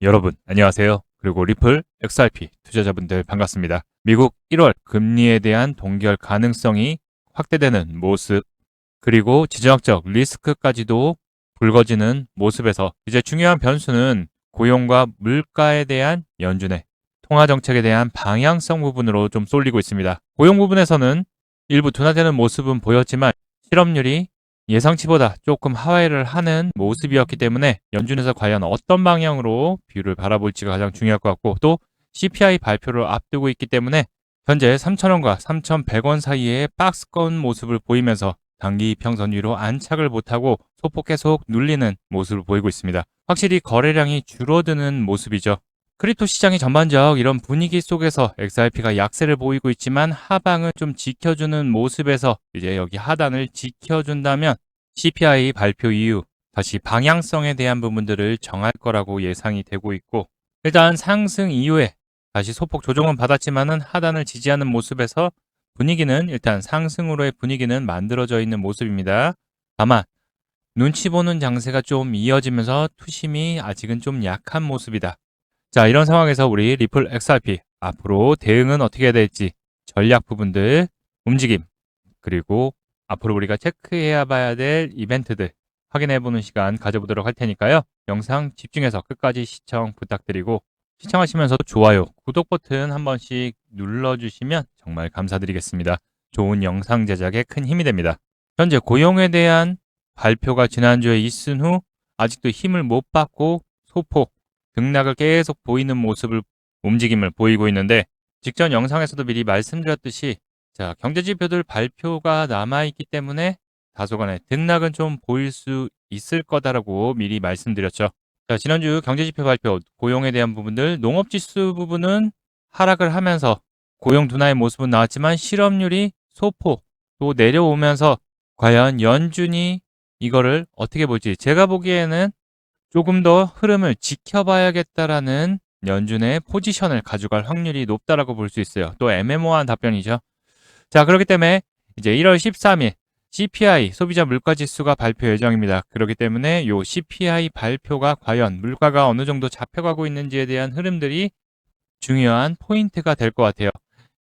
여러분, 안녕하세요. 그리고 리플 XRP 투자자분들 반갑습니다. 미국 1월 금리에 대한 동결 가능성이 확대되는 모습, 그리고 지정학적 리스크까지도 불거지는 모습에서 이제 중요한 변수는 고용과 물가에 대한 연준의 통화 정책에 대한 방향성 부분으로 좀 쏠리고 있습니다. 고용 부분에서는 일부 둔화되는 모습은 보였지만 실업률이 예상치보다 조금 하회를 하는 모습이었기 때문에 연준에서 과연 어떤 방향으로 뷰를 바라볼지가 가장 중요할 것 같고, 또 CPI 발표를 앞두고 있기 때문에 현재 3,000원과 3,100원 사이의 박스권 모습을 보이면서 단기 평선 위로 안착을 못하고 소폭 계속 눌리는 모습을 보이고 있습니다. 확실히 거래량이 줄어드는 모습이죠. 크립토 시장의 전반적 이런 분위기 속에서 XRP가 약세를 보이고 있지만 하방을 좀 지켜주는 모습에서 이제 여기 하단을 지켜준다면 CPI 발표 이후 다시 방향성에 대한 부분들을 정할 거라고 예상이 되고 있고, 일단 상승 이후에 다시 소폭 조정은 받았지만은 하단을 지지하는 모습에서 분위기는 일단 상승으로의 분위기는 만들어져 있는 모습입니다. 다만 눈치 보는 장세가 좀 이어지면서 투심이 아직은 좀 약한 모습이다. 자, 이런 상황에서 우리 리플 XRP 앞으로 대응은 어떻게 해야 될지 전략 부분들, 움직임, 그리고 앞으로 우리가 체크해야 봐야 될 이벤트들 확인해 보는 시간 가져보도록 할 테니까요. 영상 집중해서 끝까지 시청 부탁드리고, 시청하시면서 좋아요, 구독 버튼 한 번씩 눌러주시면 정말 감사드리겠습니다. 좋은 영상 제작에 큰 힘이 됩니다. 현재 고용에 대한 발표가 지난주에 있은 후 아직도 힘을 못 받고 소폭 등락을 계속 보이는 모습을 움직임을 보이고 있는데, 직전 영상에서도 미리 말씀드렸듯이 자, 경제지표들 발표가 남아있기 때문에 다소간의 등락은 좀 보일 수 있을 거다라고 미리 말씀드렸죠. 자, 지난주 경제지표 발표, 고용에 대한 부분들, 농업지수 부분은 하락을 하면서 고용 둔화의 모습은 나왔지만 실업률이 소폭 또 내려오면서 과연 연준이 이거를 어떻게 볼지 제가 보기에는 조금 더 흐름을 지켜봐야겠다라는 연준의 포지션을 가져갈 확률이 높다라고 볼 수 있어요. 또 애매모호한 답변이죠. 자, 그렇기 때문에 이제 1월 13일 CPI 소비자 물가 지수가 발표 예정입니다. 그렇기 때문에 요 CPI 발표가 과연 물가가 어느 정도 잡혀가고 있는지에 대한 흐름들이 중요한 포인트가 될 것 같아요.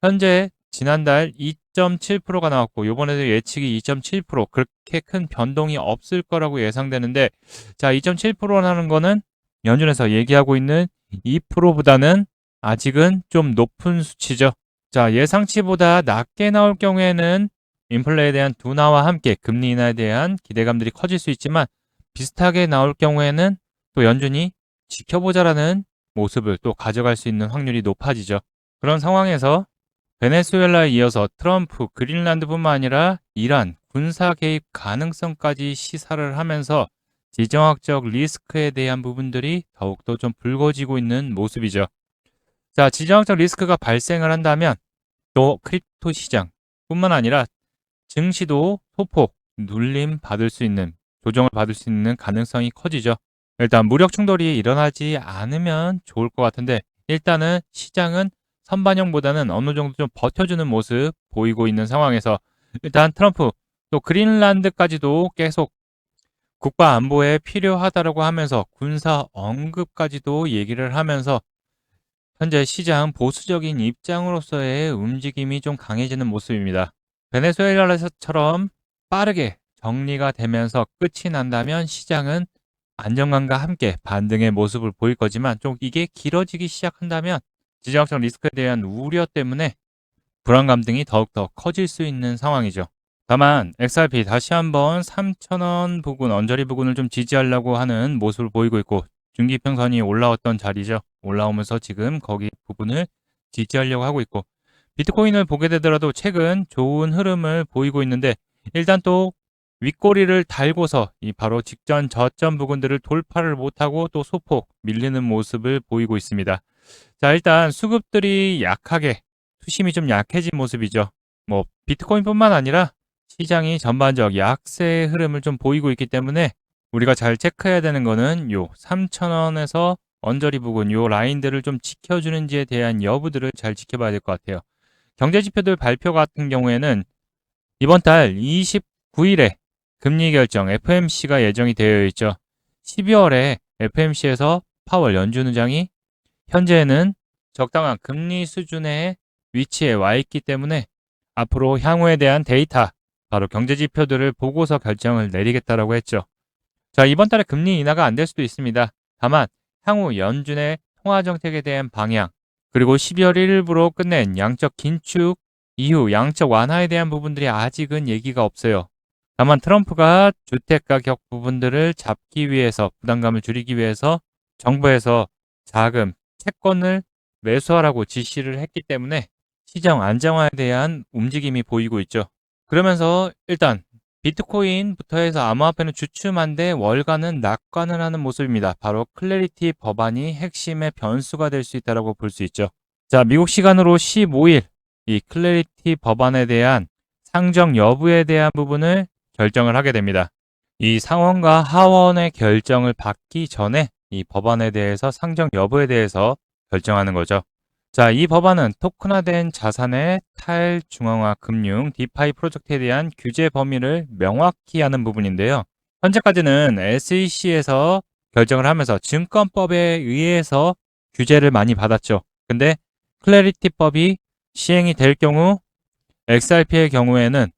현재 지난달 2.7%가 나왔고 요번에도 예측이 2.7%, 그렇게 큰 변동이 없을 거라고 예상되는데, 자, 2.7%라는 거는 연준에서 얘기하고 있는 2%보다는 아직은 좀 높은 수치죠. 자, 예상치보다 낮게 나올 경우에는 인플레에 대한 둔화와 함께 금리 인하에 대한 기대감들이 커질 수 있지만, 비슷하게 나올 경우에는 또 연준이 지켜보자라는 모습을 또 가져갈 수 있는 확률이 높아지죠. 그런 상황에서 베네수엘라에 이어서 트럼프, 그린란드뿐만 아니라 이란 군사 개입 가능성까지 시사를 하면서 지정학적 리스크에 대한 부분들이 더욱더 좀 불거지고 있는 모습이죠. 자, 지정학적 리스크가 발생을 한다면 또 크립토 시장 뿐만 아니라 증시도 소폭 눌림 받을 수 있는, 조정을 받을 수 있는 가능성이 커지죠. 일단 무력 충돌이 일어나지 않으면 좋을 것 같은데, 일단은 시장은 선반영보다는 어느 정도 좀 버텨주는 모습 보이고 있는 상황에서 일단 트럼프 또 그린란드까지도 계속 국가 안보에 필요하다라고 하면서 군사 언급까지도 얘기를 하면서 현재 시장 보수적인 입장으로서의 움직임이 좀 강해지는 모습입니다. 베네수엘라처럼 빠르게 정리가 되면서 끝이 난다면 시장은 안정감과 함께 반등의 모습을 보일 거지만, 좀 이게 길어지기 시작한다면 지정학적 리스크에 대한 우려 때문에 불안감 등이 더욱더 커질 수 있는 상황이죠. 다만 XRP 다시 한번 3,000원 부근, 언저리 부근을 좀 지지하려고 하는 모습을 보이고 있고, 중기평선이 올라왔던 자리죠. 올라오면서 지금 거기 부분을 지지하려고 하고 있고, 비트코인을 보게 되더라도 최근 좋은 흐름을 보이고 있는데, 일단 또 윗꼬리를 달고서 이 바로 직전 저점 부근들을 돌파를 못하고 또 소폭 밀리는 모습을 보이고 있습니다. 자, 일단 수급들이 약하게, 투심이 좀 약해진 모습이죠. 뭐 비트코인뿐만 아니라 시장이 전반적 약세의 흐름을 좀 보이고 있기 때문에 우리가 잘 체크해야 되는 거는 요 3,000원에서 언저리 부근 요 라인들을 좀 지켜주는지에 대한 여부들을 잘 지켜봐야 될 것 같아요. 경제지표들 발표 같은 경우에는 이번 달 29일에 금리 결정 FMC가 예정이 되어 있죠. 12월에 FMC에서 파월 연준 의장이 현재는 적당한 금리 수준의 위치에 와 있기 때문에 앞으로 향후에 대한 데이터, 바로 경제 지표들을 보고서 결정을 내리겠다라고 했죠. 자, 이번 달에 금리 인하가 안 될 수도 있습니다. 다만 향후 연준의 통화 정책에 대한 방향, 그리고 12월 1일부로 끝낸 양적 긴축 이후 양적 완화에 대한 부분들이 아직은 얘기가 없어요. 다만 트럼프가 주택 가격 부분들을 잡기 위해서, 부담감을 줄이기 위해서 정부에서 자금, 채권을 매수하라고 지시를 했기 때문에 시장 안정화에 대한 움직임이 보이고 있죠. 그러면서 일단 비트코인부터 해서 암호화폐는 주춤한데 월가는 낙관을 하는 모습입니다. 바로 클래리티 법안이 핵심의 변수가 될 수 있다고 볼 수 있죠. 자, 미국 시간으로 15일 이 클래리티 법안에 대한 상정 여부에 대한 부분을 결정을 하게 됩니다. 이 상원과 하원의 결정을 받기 전에 이 법안에 대해서 상정 여부에 대해서 결정하는 거죠. 자, 이 법안은 토큰화된 자산의 탈중앙화 금융 디파이 프로젝트에 대한 규제 범위를 명확히 하는 부분인데요. 현재까지는 SEC에서 결정을 하면서 증권법에 의해서 규제를 많이 받았죠. 근데 클래리티법이 시행이 될 경우 XRP의 경우에는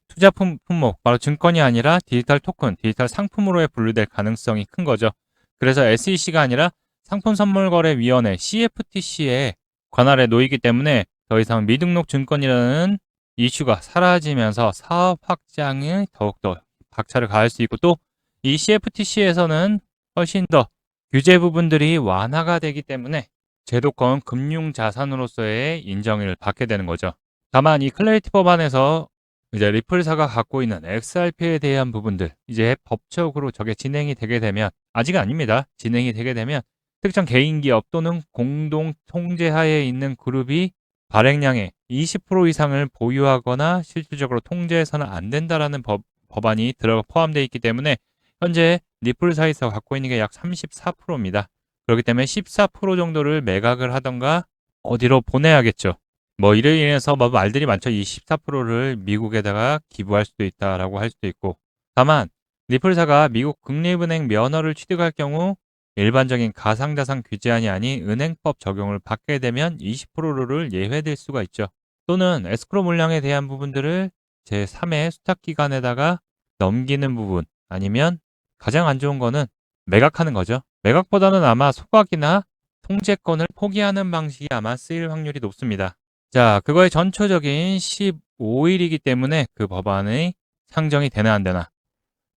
투자 품목, 바로 증권이 아니라 디지털 토큰, 디지털 상품으로 분류될 가능성이 큰 거죠. 그래서 SEC가 아니라 상품선물거래위원회 CFTC에 관할에 놓이기 때문에 더 이상 미등록 증권이라는 이슈가 사라지면서 사업 확장에 더욱더 박차를 가할 수 있고, 또 이 CFTC에서는 훨씬 더 규제 부분들이 완화가 되기 때문에 제도권 금융자산으로서의 인정을 받게 되는 거죠. 다만 이 클래리티 법안에서 이제 리플사가 갖고 있는 XRP에 대한 부분들, 이제 법적으로 저게 진행이 되게 되면, 아직은 아닙니다. 진행이 되게 되면 특정 개인 기업 또는 공동 통제하에 있는 그룹이 발행량의 20% 이상을 보유하거나 실질적으로 통제해서는 안 된다라는 법안이 포함되어 있기 때문에 현재 리플사에서 갖고 있는 게 약 34%입니다. 그렇기 때문에 14% 정도를 매각을 하던가 어디로 보내야겠죠. 뭐 이를 인해서 뭐 말들이 많죠. 이 14%를 미국에다가 기부할 수도 있다라고 할 수도 있고. 다만 리플사가 미국 국립은행 면허를 취득할 경우 일반적인 가상자산 규제안이 아닌 은행법 적용을 받게 되면 20%를 예외될 수가 있죠. 또는 에스크로 물량에 대한 부분들을 제3의 수탁기관에다가 넘기는 부분, 아니면 가장 안 좋은 거는 매각하는 거죠. 매각보다는 아마 소각이나 통제권을 포기하는 방식이 아마 쓰일 확률이 높습니다. 자, 그거의 전초적인 15일이기 때문에 그 법안의 상정이 되나 안 되나.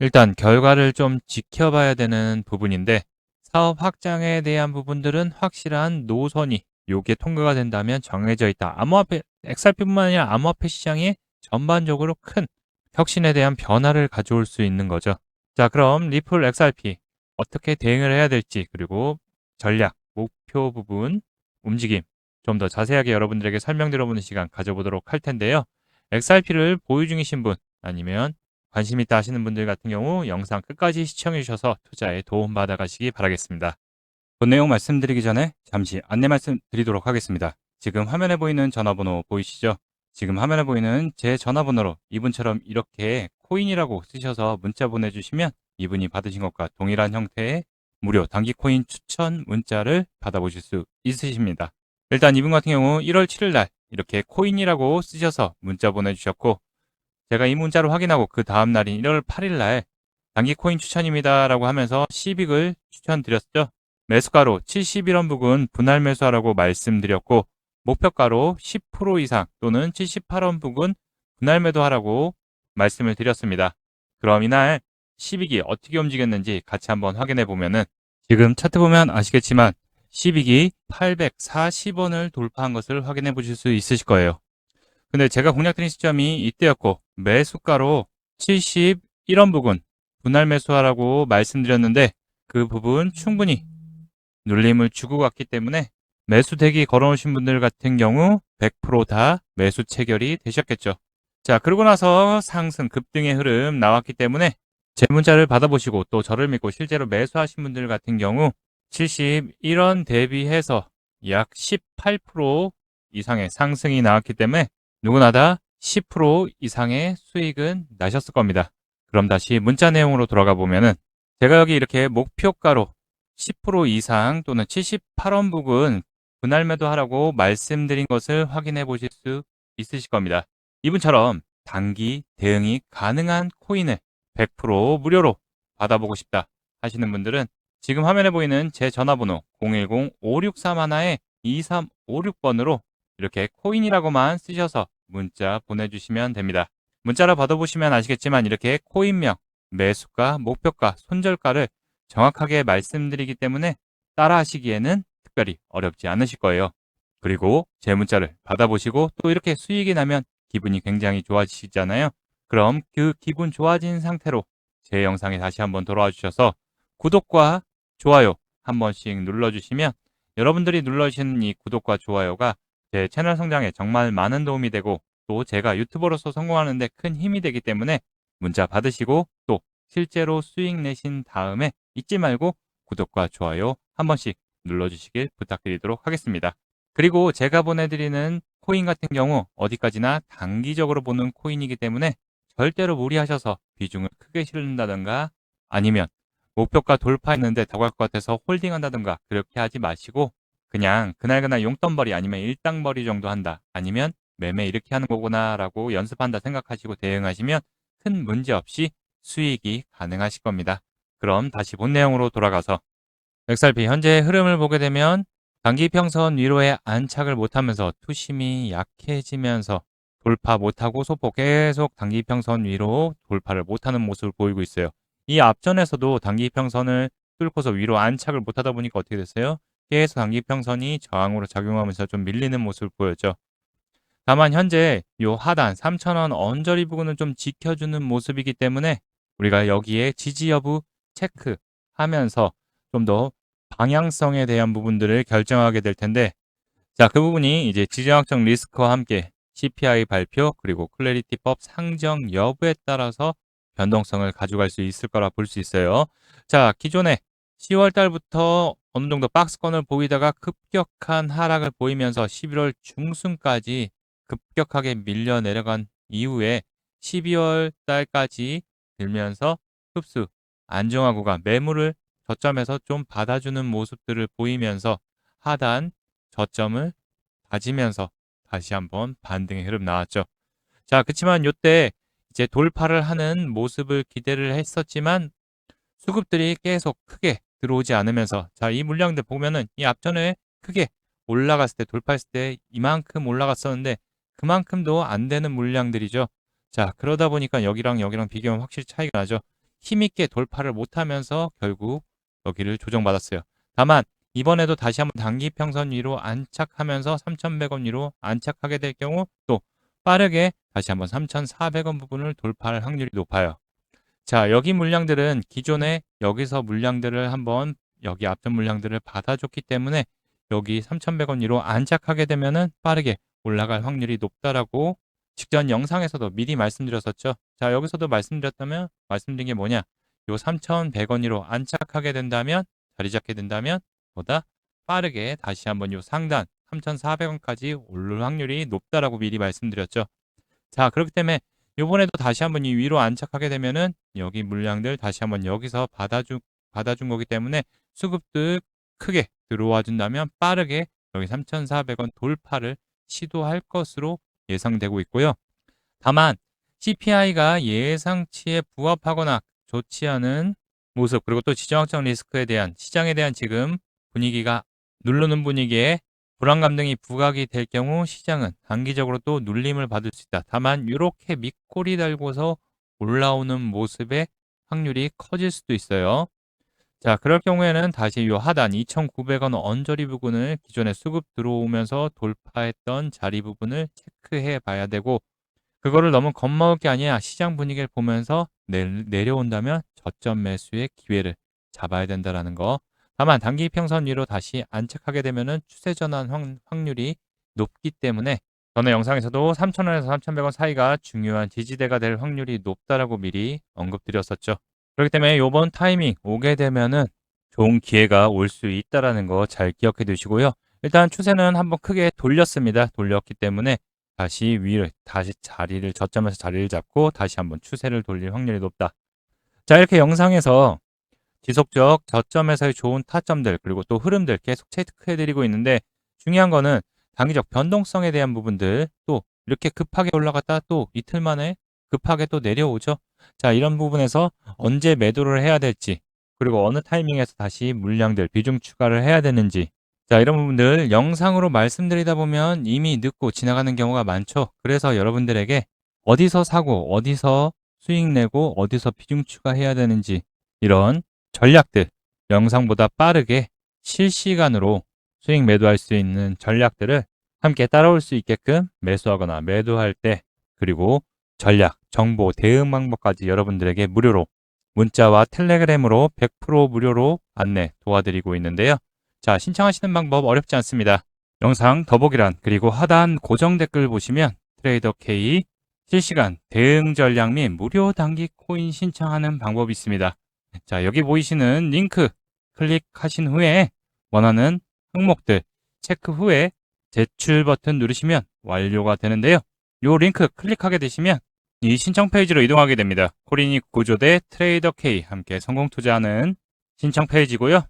일단 결과를 좀 지켜봐야 되는 부분인데, 사업 확장에 대한 부분들은 확실한 노선이 요게 통과가 된다면 정해져 있다. 암호화폐, XRP뿐만 아니라 암호화폐 시장에 전반적으로 큰 혁신에 대한 변화를 가져올 수 있는 거죠. 자, 그럼 리플 XRP 어떻게 대응을 해야 될지, 그리고 전략, 목표 부분, 움직임 좀 더 자세하게 여러분들에게 설명드려보는 시간 가져보도록 할 텐데요. XRP를 보유 중이신 분, 아니면 관심 있다 하시는 분들 같은 경우 영상 끝까지 시청해 주셔서 투자에 도움받아 가시기 바라겠습니다. 본 내용 말씀드리기 전에 잠시 안내 말씀드리도록 하겠습니다. 지금 화면에 보이는 전화번호 보이시죠? 지금 화면에 보이는 제 전화번호로 이분처럼 이렇게 코인이라고 쓰셔서 문자 보내주시면 이분이 받으신 것과 동일한 형태의 무료 단기 코인 추천 문자를 받아보실 수 있으십니다. 일단 이분 같은 경우 1월 7일 날 이렇게 코인이라고 쓰셔서 문자 보내주셨고, 제가 이 문자를 확인하고 그 다음 날인 1월 8일 날 단기 코인 추천입니다 라고 하면서 시빅을 추천드렸죠. 매수가로 71원 부근 분할 매수하라고 말씀드렸고, 목표가로 10% 이상 또는 78원 부근 분할 매도하라고 말씀을 드렸습니다. 그럼 이날 시빅이 어떻게 움직였는지 같이 한번 확인해 보면은, 지금 차트 보면 아시겠지만 시빅이 840원을 돌파한 것을 확인해 보실 수 있으실 거예요. 근데 제가 공략드린 시점이 이때였고, 매수가로 71원 부근 분할 매수하라고 말씀드렸는데 그 부분 충분히 눌림을 주고 갔기 때문에 매수 대기 걸어오신 분들 같은 경우 100% 다 매수 체결이 되셨겠죠. 자, 그러고 나서 상승 급등의 흐름 나왔기 때문에 제 문자를 받아보시고 또 저를 믿고 실제로 매수하신 분들 같은 경우 71원 대비해서 약 18% 이상의 상승이 나왔기 때문에 누구나 다 10% 이상의 수익은 나셨을 겁니다. 그럼 다시 문자 내용으로 돌아가 보면은, 제가 여기 이렇게 목표가로 10% 이상 또는 78원 부근 분할 매도하라고 말씀드린 것을 확인해 보실 수 있으실 겁니다. 이분처럼 단기 대응이 가능한 코인을 100% 무료로 받아보고 싶다 하시는 분들은 지금 화면에 보이는 제 전화번호 010-5631-2356번으로 이렇게 코인이라고만 쓰셔서 문자 보내주시면 됩니다. 문자로 받아보시면 아시겠지만 이렇게 코인명, 매수가, 목표가, 손절가를 정확하게 말씀드리기 때문에 따라 하시기에는 특별히 어렵지 않으실 거예요. 그리고 제 문자를 받아보시고 또 이렇게 수익이 나면 기분이 굉장히 좋아지시잖아요. 그럼 그 기분 좋아진 상태로 제 영상에 다시 한번 돌아와 주셔서 구독과 좋아요 한 번씩 눌러주시면 여러분들이 눌러주시는 이 구독과 좋아요가 제 채널 성장에 정말 많은 도움이 되고 또 제가 유튜버로서 성공하는 데 큰 힘이 되기 때문에 문자 받으시고 또 실제로 수익 내신 다음에 잊지 말고 구독과 좋아요 한 번씩 눌러주시길 부탁드리도록 하겠습니다. 그리고 제가 보내드리는 코인 같은 경우 어디까지나 단기적으로 보는 코인이기 때문에 절대로 무리하셔서 비중을 크게 실는다든가 아니면 목표가 돌파했는데 더 갈 것 같아서 홀딩한다든가 그렇게 하지 마시고 그냥 그날그날 용돈벌이 아니면 일당벌이 정도 한다 아니면 매매 이렇게 하는 거구나 라고 연습한다 생각하시고 대응하시면 큰 문제 없이 수익이 가능하실 겁니다. 그럼 다시 본 내용으로 돌아가서 XRP 현재 흐름을 보게 되면 단기 평선 위로에 안착을 못하면서 투심이 약해지면서 돌파 못하고 소폭 계속 단기 평선 위로 돌파를 못하는 모습을 보이고 있어요. 이 앞전에서도 단기 평선을 뚫고서 위로 안착을 못하다 보니까 어떻게 됐어요? 계속 단기 평선이 저항으로 작용하면서 좀 밀리는 모습을 보였죠. 다만 현재 요 하단 3,000원 언저리 부분을 좀 지켜주는 모습이기 때문에 우리가 여기에 지지 여부 체크하면서 좀 더 방향성에 대한 부분들을 결정하게 될 텐데 자, 그 부분이 이제 지정학적 리스크와 함께 CPI 발표 그리고 클래리티법 상정 여부에 따라서 변동성을 가져갈 수 있을 거라 볼 수 있어요. 자, 기존에 10월 달부터 어느 정도 박스권을 보이다가 급격한 하락을 보이면서 11월 중순까지 급격하게 밀려 내려간 이후에 12월 달까지 들면서 흡수 안정화구간 매물을 저점에서 좀 받아주는 모습들을 보이면서 하단 저점을 다지면서 다시 한번 반등의 흐름 나왔죠. 자, 그렇지만 요때 이제 돌파를 하는 모습을 기대를 했었지만 수급들이 계속 크게 들어오지 않으면서 자, 이 물량들 보면은 이 앞전에 크게 올라갔을 때 돌파했을 때 이만큼 올라갔었는데 그만큼도 안 되는 물량들이죠. 자, 그러다 보니까 여기랑 비교하면 확실히 차이가 나죠. 힘있게 돌파를 못하면서 결국 여기를 조정받았어요. 다만 이번에도 다시 한번 단기 평선 위로 안착하면서 3,100원 위로 안착하게 될 경우 또 빠르게 다시 한번 3,400원 부분을 돌파할 확률이 높아요. 자, 여기 물량들은 기존에 여기서 물량들을 한번 여기 앞전 물량들을 받아줬기 때문에 여기 3,100원 위로 안착하게 되면은 빠르게 올라갈 확률이 높다라고 직전 영상에서도 미리 말씀드렸었죠. 자, 여기서도 말씀드린 게 뭐냐? 요 3,100원 위로 안착하게 된다면 자리 잡게 된다면 보다 빠르게 다시 한번 요 상단 3,400원까지 오를 확률이 높다라고 미리 말씀드렸죠. 자, 그렇기 때문에 요번에도 다시 한번 이 위로 안착하게 되면은 여기 물량들 다시 한번 여기서 받아준 거기 때문에 수급들 크게 들어와 준다면 빠르게 여기 3,400원 돌파를 시도할 것으로 예상되고 있고요. 다만 CPI가 예상치에 부합하거나 좋지 않은 모습 그리고 또 지정학적 리스크에 대한 시장에 대한 지금 분위기가 누르는 분위기에 불안감 등이 부각이 될 경우 시장은 단기적으로 또 눌림을 받을 수 있다. 다만 이렇게 밑꼬리 달고서 올라오는 모습의 확률이 커질 수도 있어요. 자, 그럴 경우에는 다시 이 하단 2,900원 언저리 부분을 기존에 수급 들어오면서 돌파했던 자리 부분을 체크해 봐야 되고 그거를 너무 겁먹을 게 아니라 시장 분위기를 보면서 내려온다면 저점 매수의 기회를 잡아야 된다라는 거. 다만 단기 평선 위로 다시 안착하게 되면은 추세 전환 확률이 높기 때문에 전에 영상에서도 3,000원에서 3,100원 사이가 중요한 지지대가 될 확률이 높다라고 미리 언급드렸었죠. 그렇기 때문에 이번 타이밍 오게 되면은 좋은 기회가 올 수 있다라는 거 잘 기억해 두시고요. 일단 추세는 한번 크게 돌렸습니다. 돌렸기 때문에 다시 위를 다시 저점에서 자리를 잡고 다시 한번 추세를 돌릴 확률이 높다. 자, 이렇게 영상에서 지속적 저점에서의 좋은 타점들 그리고 또 흐름들 계속 체크해드리고 있는데 중요한 거는 단기적 변동성에 대한 부분들 또 이렇게 급하게 올라갔다 또 이틀 만에 급하게 또 내려오죠. 자, 이런 부분에서 언제 매도를 해야 될지 그리고 어느 타이밍에서 다시 물량들 비중 추가를 해야 되는지 자, 이런 부분들 영상으로 말씀드리다 보면 이미 늦고 지나가는 경우가 많죠. 그래서 여러분들에게 어디서 사고 어디서 수익 내고 어디서 비중 추가해야 되는지 이런 전략들 영상보다 빠르게 실시간으로 수익 매도할 수 있는 전략들을 함께 따라올 수 있게끔 매수하거나 매도할 때 그리고 전략, 정보, 대응 방법까지 여러분들에게 무료로 문자와 텔레그램으로 100% 무료로 안내 도와드리고 있는데요. 자, 신청하시는 방법 어렵지 않습니다. 영상 더보기란 그리고 하단 고정 댓글 보시면 트레이더 K 실시간 대응 전략 및 무료 단기 코인 신청하는 방법이 있습니다. 자, 여기 보이시는 링크 클릭하신 후에 원하는 항목들 체크 후에 제출 버튼 누르시면 완료가 되는데요. 이 링크 클릭하게 되시면 이 신청 페이지로 이동하게 됩니다. 코린이 구조대 트레이더 K 함께 성공 투자하는 신청 페이지고요.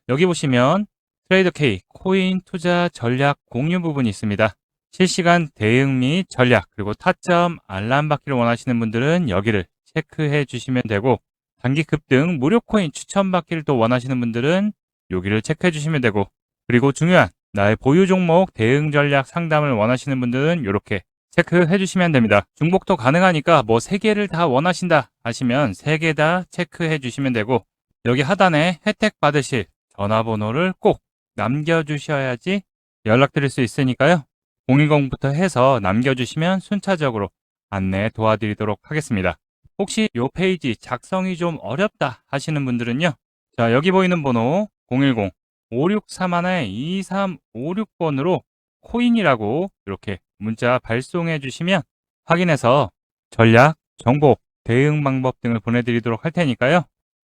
여기 보시면 트레이더 K 코인 투자 전략 공유 부분이 있습니다. 실시간 대응 및 전략 그리고 타점 알람 받기를 원하시는 분들은 여기를 체크해 주시면 되고 단기 급등 무료 코인 추천 받기를 또 원하시는 분들은 여기를 체크해 주시면 되고 그리고 중요한 나의 보유 종목 대응 전략 상담을 원하시는 분들은 이렇게 체크해 주시면 됩니다. 중복도 가능하니까 뭐 3개를 다 원하신다 하시면 3개 다 체크해 주시면 되고 여기 하단에 혜택 받으실 전화번호를 꼭 남겨주셔야지 연락드릴 수 있으니까요. 010부터 해서 남겨주시면 순차적으로 안내 도와드리도록 하겠습니다. 혹시 이 페이지 작성이 좀 어렵다 하시는 분들은요. 자, 여기 보이는 번호 010-563-2356번으로 코인이라고 이렇게 문자 발송해 주시면 확인해서 전략, 정보, 대응 방법 등을 보내드리도록 할 테니까요.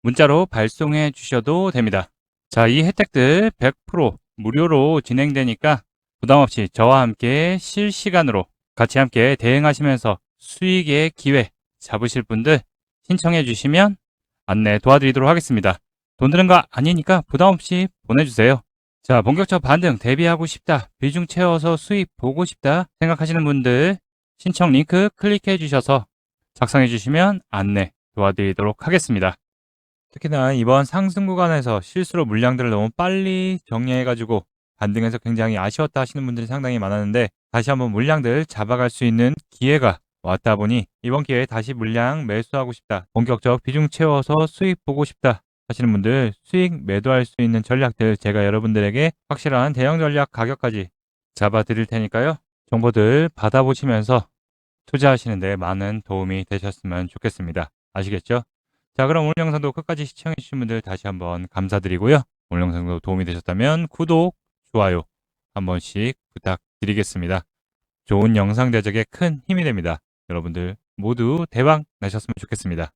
문자로 발송해 주셔도 됩니다. 자, 이 혜택들 100% 무료로 진행되니까 부담 없이 저와 함께 실시간으로 같이 함께 대응하시면서 수익의 기회 잡으실 분들 신청해 주시면 안내 도와드리도록 하겠습니다. 돈 드는 거 아니니까 부담 없이 보내주세요. 자, 본격적 반등 대비하고 싶다, 비중 채워서 수익 보고 싶다 생각하시는 분들 신청 링크 클릭해 주셔서 작성해 주시면 안내 도와드리도록 하겠습니다. 특히나 이번 상승 구간에서 실수로 물량들을 너무 빨리 정리해가지고 반등해서 굉장히 아쉬웠다 하시는 분들이 상당히 많았는데 다시 한번 물량들 잡아갈 수 있는 기회가 왔다 보니 이번 기회에 다시 물량 매수하고 싶다, 본격적 비중 채워서 수익 보고 싶다 하시는 분들 수익 매도할 수 있는 전략들 제가 여러분들에게 확실한 대형 전략 가격까지 잡아 드릴 테니까요. 정보들 받아보시면서 투자하시는 데 많은 도움이 되셨으면 좋겠습니다. 아시겠죠? 자, 그럼 오늘 영상도 끝까지 시청해주신 분들 다시 한번 감사드리고요. 오늘 영상도 도움이 되셨다면 구독, 좋아요 한 번씩 부탁드리겠습니다. 좋은 영상 제작에 큰 힘이 됩니다. 여러분들 모두 대박 나셨으면 좋겠습니다.